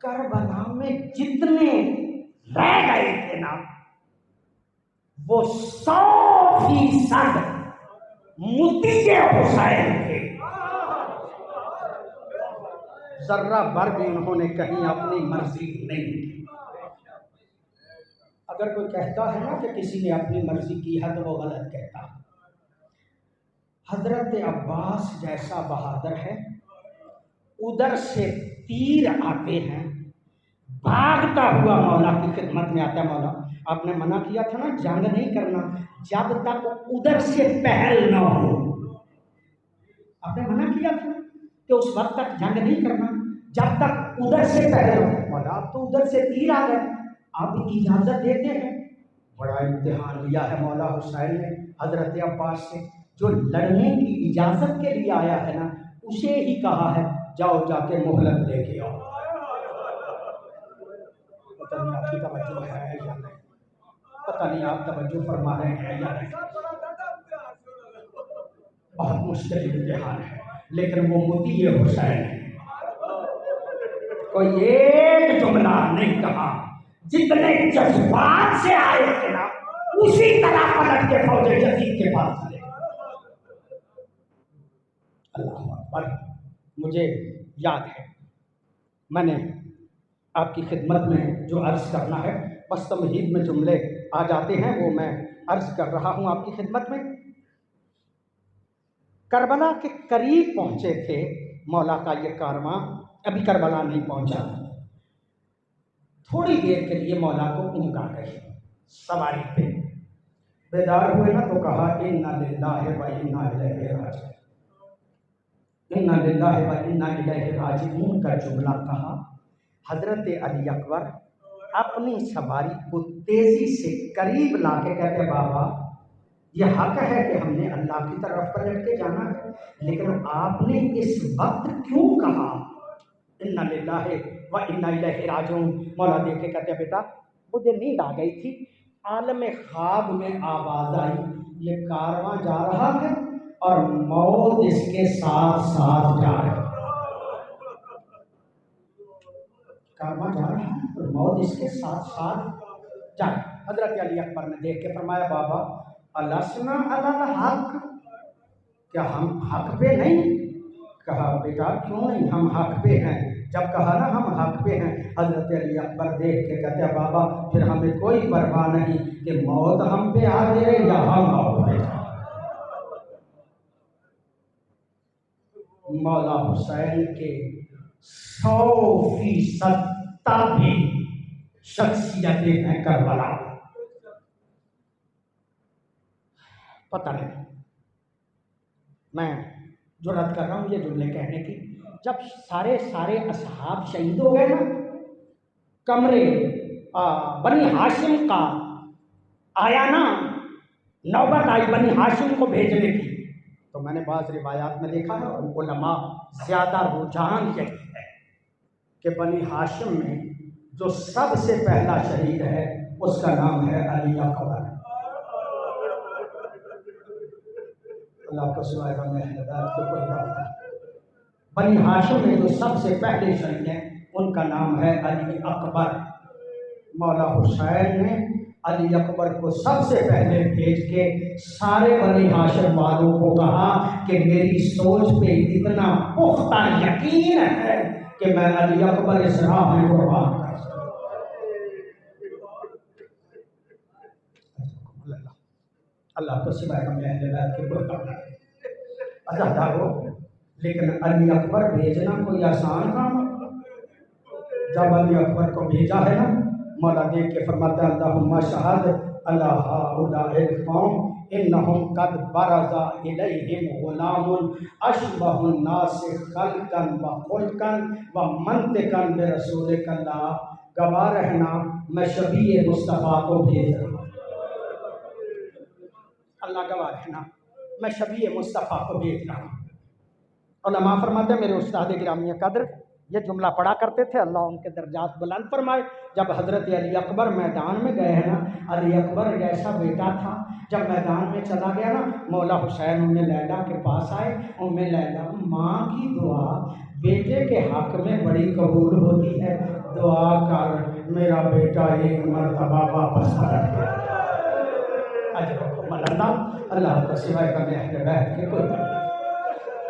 Karbala में जितने रह गए थे ना वो 100% मुतीजे हुसैन थे। जर्रा भर भी उन्होंने कहीं अपनी मर्जी नहीं की। अगर कोई कहता है ना कि किसी ने अपनी मर्जी की है तो वो गलत कहता है। हजरत अब्बास जैसा बहादुर है, उधर से तीर आते हैं, भागता हुआ मौला की खिदमत में आता है। मौला आपने मना किया था ना जंग नहीं करना जब तक उधर से पहल न हो। आपने मना किया था कि उस वक्त तक जंग नहीं करना जब तक उधर से पहल न हो। मौला आप तो उधर से तीर आ गए, आप इजाजत देते हैं। बड़ा इम्तिहान लिया है मौला हुसैन ने हजरत अब्बास से। जो लड़ने की इजाजत के लिए आया है ना उसे ही कहा है जाओ जाके मोहलत लेके आओ। पता नहीं आपकी तवज्जो है या नहीं, पता नहीं आप तवज्जो फरमा रहे हैं या नहीं। बहुत मुश्किल इम्तिहान है, लेकिन वो मोती ये हुसैन है। कोई एक जुमला नहीं कहा, जितने जज्बात से आए थे ना उसी तरह पलट के फौजे यजीद के पास चले। अल्लाह अकबर। मुझे याद है मैंने आपकी खिदमत में जो अर्ज करना है, बस तमहीद में जुमले आ जाते हैं वो मैं अर्ज कर रहा हूँ आपकी खिदमत में। करबला के करीब पहुंचे थे मौला का ये कारवां, अभी करबला नहीं पहुंचा। थोड़ी देर के लिए मौला को ऊँग आ गई, सवारी पे बेदार हुए ना तो कहा इन्ना लिल्लाहि व इन्ना इलैहि राजिऊन। इन्ना लिल्लाहि व इन्ना इलैहि राजिऊन का जुमला कहा। हजरत अली अकबर अपनी सवारी को तेजी से करीब लाके कहते बाबा यह हक है कि हमने अल्लाह की तरफ पलट के जाना है, लेकिन आपने इस वक्त क्यों कहा इन्ना लिल्लाहि व इन्ना इलैहि राजिऊन। मौला देख के कहते बेटा मुझे नींद आ गई थी, आलम ख्वाब में आवाज आई ये कारवां जा रहा है और मौत इसके साथ साथ जा रहा है। कारवां जा रहा है और मौत इसके साथ साथ जा रहा है। हजरत अली अकबर ने देख के फरमाया बाबा अलसना अलल हक, क्या हम हक पे नहीं? कहा बेटा क्यों नहीं, हम हक पे हैं। जब कहा ना हम हक पे हैं, हजरत अली अकबर देख के कहते बाबा फिर हमें कोई परवाह नहीं कि मौत हम पे आ जाए या हम मौत पे। मौला हुसैन के 100% ताबी शख्सियतें हैं करबला। पता नहीं मैं जुर्रत कर रहा हूँ ये जुमले कहने की, जब सारे असहाब शहीद हो गए ना, कमरे बनी हाशिम का आया ना, नौबत आई बनी हाशिम को भेजने की, तो मैंने बाज़ रिवायात में देखा है और उलमा ज़्यादा रुझान यही है कि बनी हाशिम में जो सबसे पहला शहीद है उसका नाम है अली अकबर। अल्लाह को सिवाय बनी हाशिम में जो सबसे पहले शहीद हैं उनका नाम है अली अकबर। मौला हुसैन ने अली अकबर को सबसे पहले भेज के सारे बनी हाशिम वालों को कहा कि मेरी सोच पे इतना पुख्ता यकीन है कि मैं अली अकबर इस राह में कुर्बान कर सकता। अल्लाह को सिवाय के कोई काम नहीं अदा हो, लेकिन अली अकबर भेजना कोई आसान काम। जब अली अकबर को भेजा है ना, मौला देख के फरमाता अल्लाहुम्मा शहद अला हाउलाइल कौम इन्नहुम कद बरज़ा इलैहिम गुलामुन अशबहुन नास खल्कन व खुल्कन व मंतिकन बिरसूलिकल्लाह। गवाह रहना मैं शबीए मुस्तफ़ा को भेज रहा हूँ। अल्लाह गवाह रहना मैं शबीए मुस्तफ़ा को भेज रहा हूँ। उलमा फरमाते मेरे उस्ताद गिरामी कद्र ये जुमला पढ़ा करते थे, अल्लाह उनके दर्जात बुलंद फरमाए। जब हज़रत अली अकबर मैदान में गए हैं ना, अली अकबर जैसा बेटा था जब मैदान में चला गया ना, मौला हुसैन उम्मे लैला के पास आए। उम्मे लैला माँ की दुआ बेटे के हक में बड़ी कबूल होती है। दुआ कर मेरा बेटा एक मरतबा वापस पलट गया। अल्लाह का सिवाय करने अहले बैत के कोई नहीं।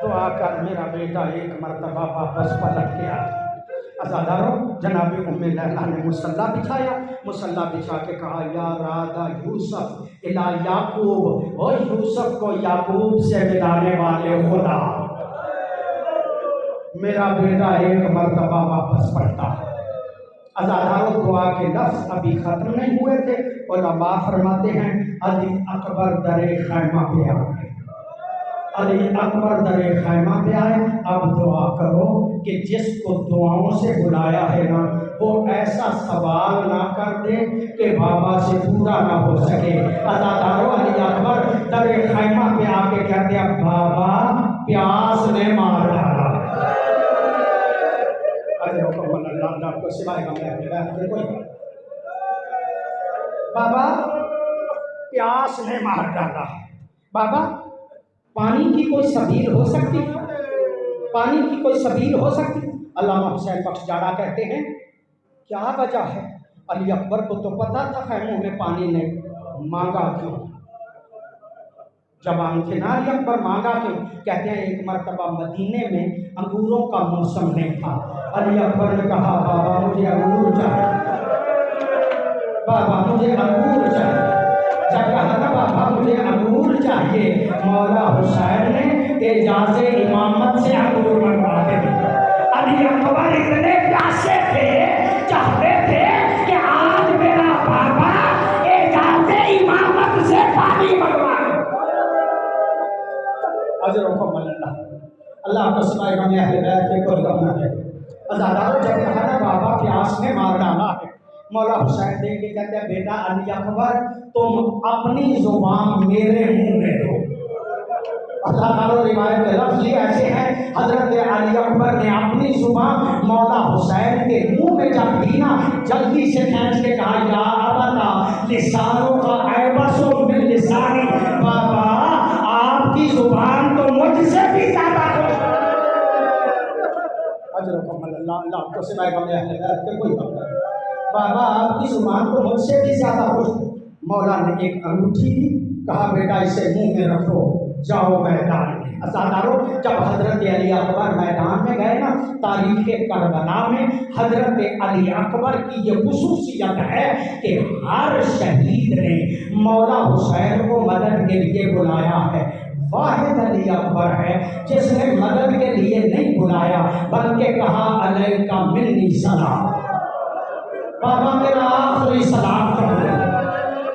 दुआ कर मेरा बेटा एक मरतबा वापस पलट गया। अज़ादारों, जनाबी उम्मे लैला ने मुसल्ला बिछाया, मुसल्ला बिछा के कहा या राधा यूसुफ इला याकूब, और यूसुफ को याकूब से मिलाने वाले खुदा, मेरा बेटा एक मरतबा वापस पलटा। अज़ादारों, दुआ के लफ्ज़ अभी ख़त्म नहीं हुए थे। उलमा फरमाते हैं अली अकबर दरे खैमा पे आ गए। अली अकबर दरे खैमा पे आए। अब दुआ करो कि जिसको दुआओं से बुलाया है ना, वो ऐसा सवाल ना कर दे कि बाबा से पूरा ना हो सके। अज़ादारों, अली अकबर दरे खैमा पे आके कहते हैं बाबा प्यास ने मार डाला। अल्लाह को सिवाय कोई, बाबा प्यास ने मार डाला। बाबा पानी की कोई सबील हो सकती, पानी की कोई सबील हो सकती। अल्लामा हुसैन बख्श जाड़ा कहते हैं क्या वजह है? अली अकबर को तो पता था खैमों में पानी नहीं, मांगा क्यों? जवान थे ना अली अकबर, मांगा क्यों? कहते हैं एक मरतबा मदीने में अंगूरों का मौसम नहीं था। अली अकबर ने कहा बाबा मुझे अंगूर चाहिए, बाबा मुझे अंगूर चाहिए। जब कहा ना बाबा मुझे अंगूर चाहिए, मौला हुसैन ने एजाज़े इमामत से अंगूर मंगवा के दिया। अली अकबर इतने प्यासे थे, चाहते थे कि आज मेरा बाबा एजाज़े इमामत से पानी मंगवाए। अल्लाह को सिवाय हमें अहले बैत के कोई गम न है। अज़ादारों, जब कहा ना बाबा प्यास ने मार डाला है, मौला हुसैन देख के कहते हैं बेटा अली अकबर तुम अपनी जुबान मेरे मुंह में दो। अज़ादारों, रिवायत के लफ्ज़ ऐसे हैं हजरत अली अकबर ने अपनी जुबान मौला हुसैन के मुंह में जब दी ना, जल्दी से खींच के कहा या अबता लिसानों का ऐबसो मिन लिसानी, बाबा आपकी जुबान तो मुझसे भी ज्यादा अल्लाह को सिवाय कोई बाबा आपकी जुबान तो मुझसे भी ज्यादा खुश। मौला ने एक अंगूठी दी, कहा बेटा इसे मुंह में रखो, जाओ मैदान में। अज़ादारों, जब हजरत अली अकबर मैदान में गए ना, तारीख़ करबला में हजरत अली अकबर की ये खुसूसियत है कि हर शहीद ने मौला हुसैन को मदद के लिए बुलाया है। वाहिद अली अकबर है जिसने मदद के लिए नहीं बुलाया, बल्कि कहा अलैका मिन्नी सलाम, बाबा मेरा आखिरी सलाम कबूल हो।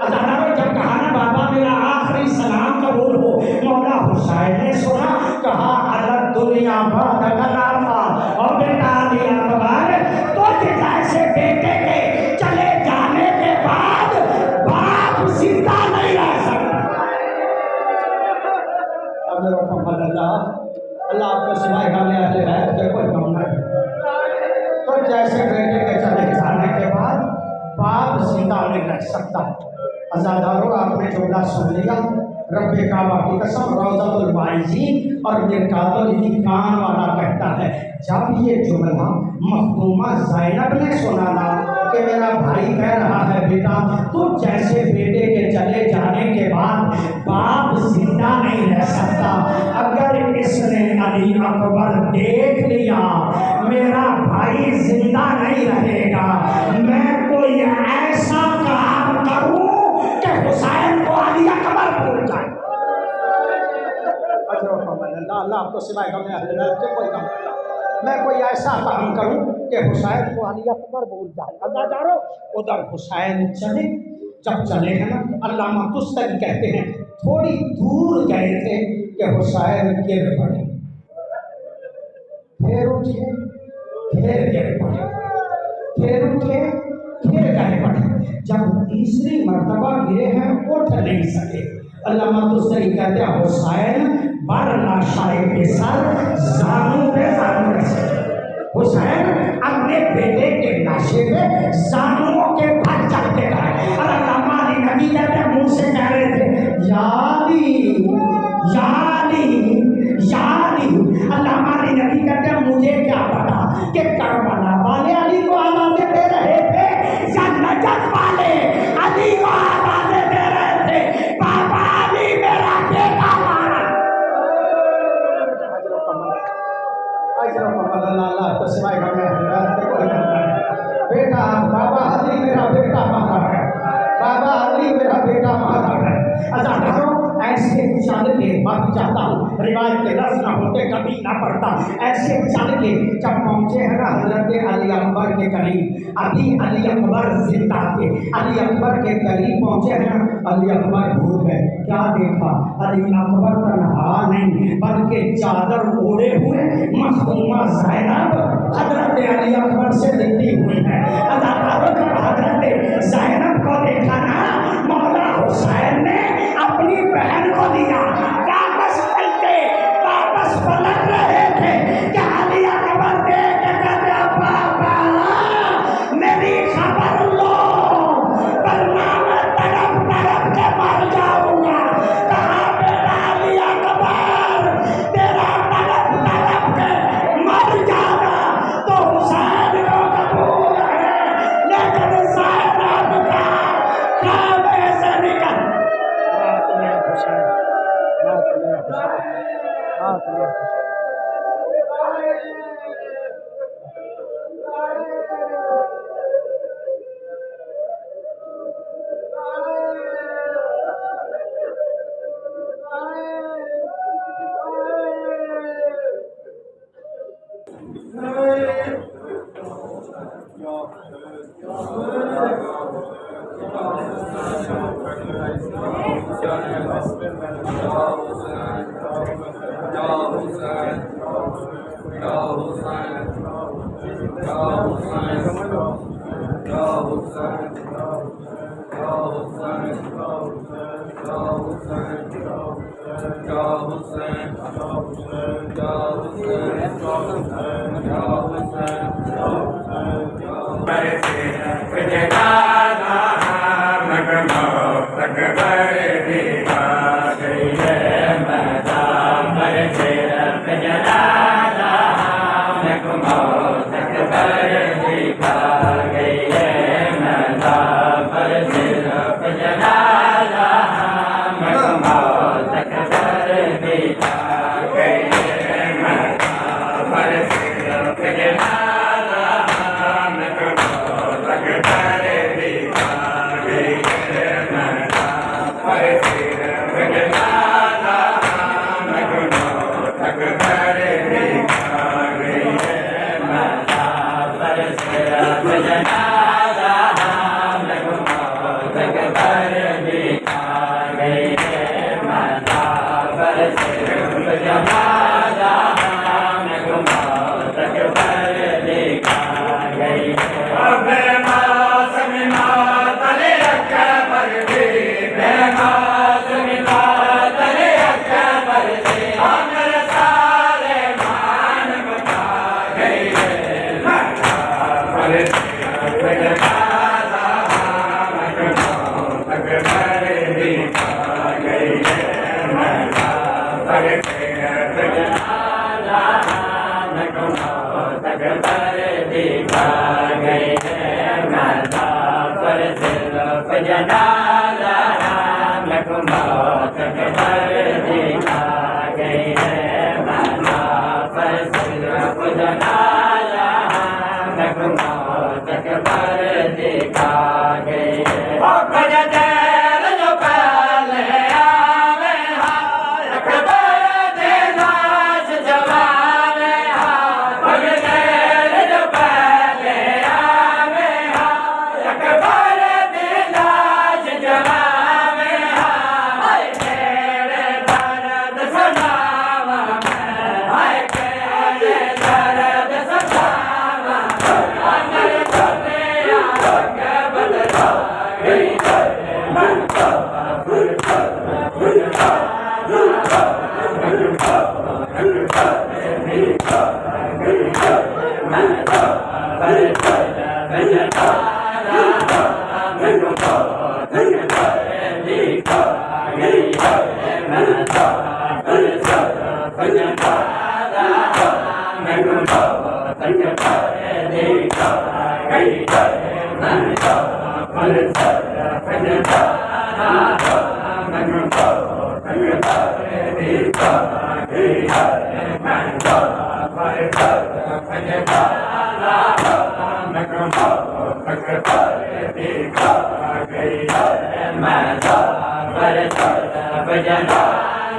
अज़ादारों, जब कहा ना बाबा मेरा आखिरी सलाम कबूल हो, मौला हुसैन ने सुना, कहा अलग दुनिया बाद गलाफा, और बेटा अली अकबर तो जैसे बेटे के चले जाने के बाद बाप जिंदा नहीं रह सकता। अल्लाह आपको सिवाय हमें अहले बैत के कोई गम नहीं। तो जैसे बेटे के चले जाने के बाद बाप जिंदा नहीं रह सकता। अज़ादारों, आपने जुमला सुन लिया, रब्बे काबा की कसम रौज़तुल वाइज़ीन और मिरकातुल इकान वाला कहता है, जब ये जुमला मखदूमा ज़ैनब ने सुना ना कि मेरा भाई कह रहा है बेटा तू जैसे बेटे के चले जाने के बाद बाप जिंदा नहीं रह सकता, अगर इसने अली अकबर देख लिया मेरा भाई जिंदा नहीं रहेगा, मैं कोई ऐसा काम करूं कि हुसैन को अली अकबर भूल जाए। अल्लाह आपको सिवाय हमें अहले बैत के कोई काम, मैं कोई ऐसा काम करूं कि हुसैन को अली अकबर भूल जाए। अज़ादारों, उधर हुसैन चले, जब चले हैं ना, अल्लामा तुस्तरी कहते हैं थोड़ी दूर गए थे कि हुसैन गिर पड़े, फिर उठे, फिर गिर पड़े, फिर उठे, फिर गिर पड़े। जब तीसरी मर्तबा गिरे हैं उठ नहीं सके। अल्लामा तुस्तरी कहते हैं हुसैन बार लाशाए के सर जानू पे जानू रसे, हुसैन अपने बेटे के लाशे पे जानुओं के भर चढ़ते रहे। और अल्लामा अली नबी कहते मुंह से कह रहे थे याली याली याली। अल्लामा अली नबी कहते मुझे क्या पता कि करबला वाले अली को आवाज़ उछाल के बढ़ जाता हूँ, रिवाज के रस न होते कभी ना पड़ता। ऐसे उछाल के जब पहुँचे है ना हजरत अली अकबर के करीब, अभी अली अकबर जिंदा थे, अली अकबर के करीब पहुँचे हैं, अली अकबर भूल गए। क्या देखा? अली अकबर तनहा नहीं बल्कि चादर ओढ़े हुए मखदूमा ज़ैनब हजरत अली अकबर से लिपटी हुई है। हजरत ज़ैनब को देखा ना, मौला हुसैन ने अपनी बहन को दिया, वापस पलट रहे थे कि अली अकबर देख कर पापा मेरी खबर लो, वरना मैं तड़प तड़प के मर जाऊंगा। कहा बेटा अली अकबर, तेरा तड़प तड़प के मर जाना तो हुसैन को कबूल है, लेकिन ज़ैनब का काबे से निकल।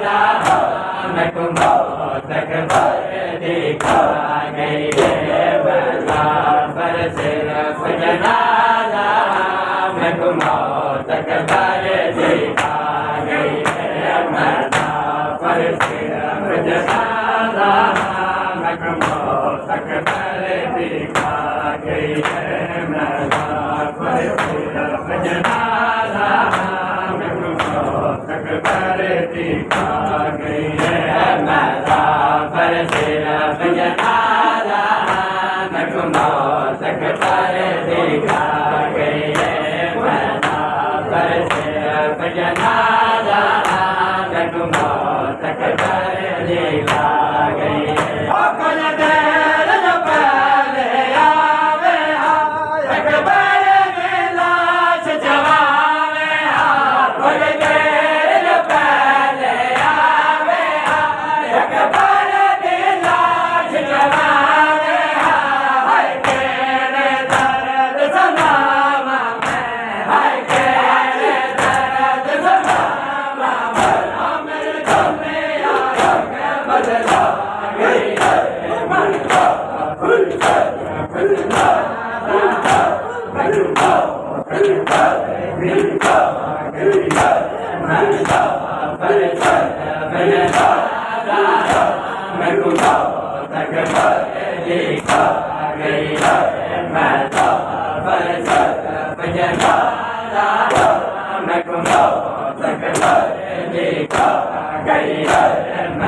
मैं तुम्हें तक पर दिखा गई है पर सिर्फ जनाजा मैं तुम्हें तक पर दिखा गई है पर सिर्फ जनाजा मैं तुम्हें तक पर दिखा गई है पर सिर्फ जनाजा मैं तुम्हें तक पर दिखा गई है पर सिर्फ जनाजा मैं तुम्हें तक पर दिखा गई है पर सिर्फ जनाजा मैं तुम्हें तक पर दिखा गई है मैं तुम्हें तक पर दिखा गई है मैं पर सिर्फ जनाजा मैं तुम्हें तक पर दिखा गई है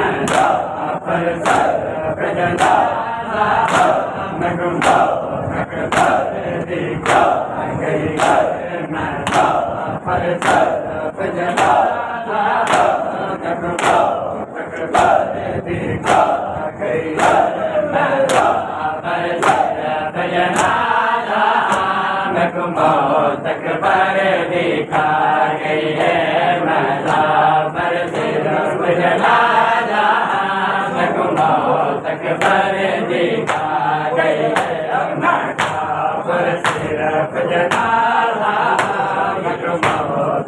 मैं पर सिर्फ जनाजा मैं तुम्हें तक पर दिखा गई है मैं पर सिर्फ जनाजा मैं तुम्हें तक पर दिखा गई है मैं पर सिर्फ जनाजा मैं तुम्हें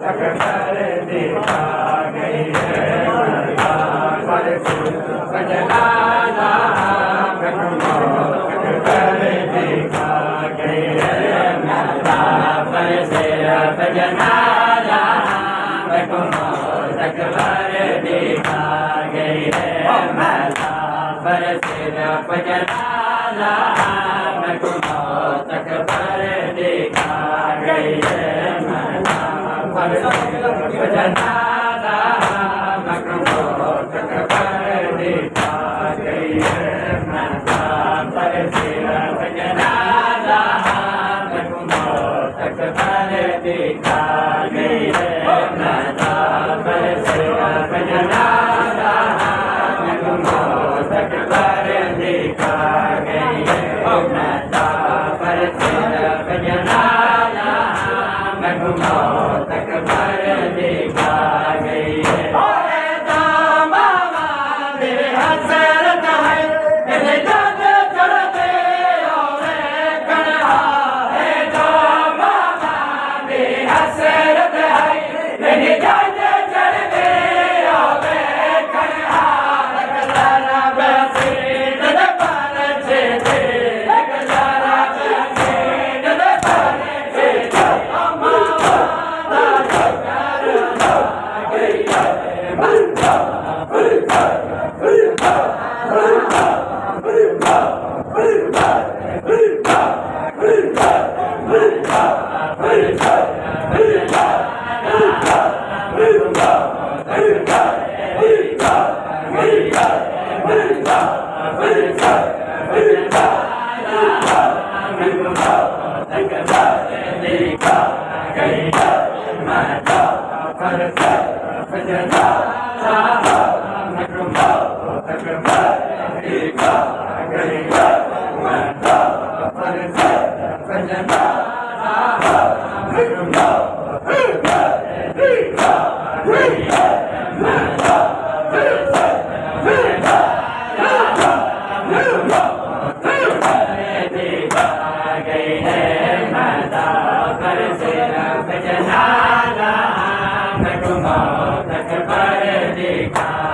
तक पर दिखा गई है मैं पर सिर्फ जनाजा मैं तुम्हें तक पर दिखा गई है मैं पर सिर्फ जनाजा मैं तुम्हें तक पर दिखा गई है पर सिर्फ जनाजा मैं तुम्हें तक पर दिखा गई है पर सिर्फ जनाजा मैं तुम्हें तक पर दिखा गई है पर सिर्फ जनाजा मैं तुम्हें तक पर दिखा गई है पर सिर्फ जनाजा मैं तुम्हें तक पर दिखा गई है पर सिर्फ जनाजा मैं तुम्हें तक पर दिखा गई है पर सिर्फ जनाजा मैं तुम्हें तक पर दिखा गई है पर सिर्फ जनाजा मैं तुम्हें तक पर दिखा गई है Thank you.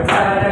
Hey,